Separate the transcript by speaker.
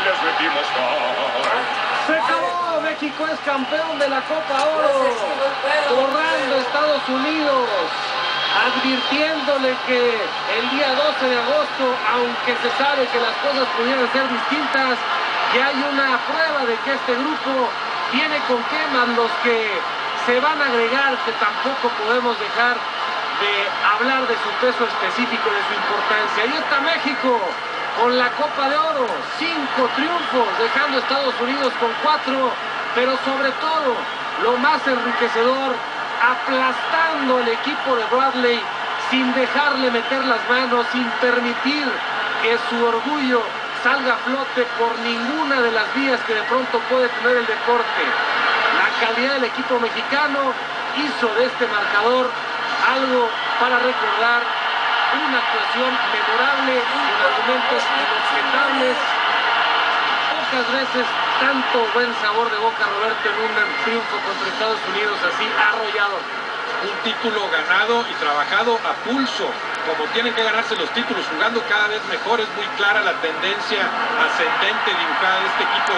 Speaker 1: les metimos gol.
Speaker 2: Se acabó, México es campeón de la Copa Oro, borrando a Estados Unidos, advirtiéndole que el día 12 de agosto, aunque se sabe que las cosas pudieran ser distintas, que hay una prueba de que este grupo tiene con qué, más los que se van a agregar, que tampoco podemos dejar de hablar de su peso específico, de su importancia. Ahí está México con la Copa de Oro, 5 triunfos, dejando a Estados Unidos con 4, pero sobre todo, lo más enriquecedor, aplastando al equipo de Bradley, sin dejarle meter las manos, sin permitir que su orgullo salga a flote por ninguna de las vías que de pronto puede tener el deporte. La calidad del equipo mexicano hizo de este marcador algo para recordar, una actuación memorable, con argumentos inobjetables. Pocas veces tanto buen sabor de boca, Roberto, en un triunfo contra Estados Unidos así arrollador.
Speaker 3: Un título ganado y trabajado a pulso, como tienen que ganarse los títulos, jugando cada vez mejor. Es muy clara la tendencia ascendente dibujada de este equipo.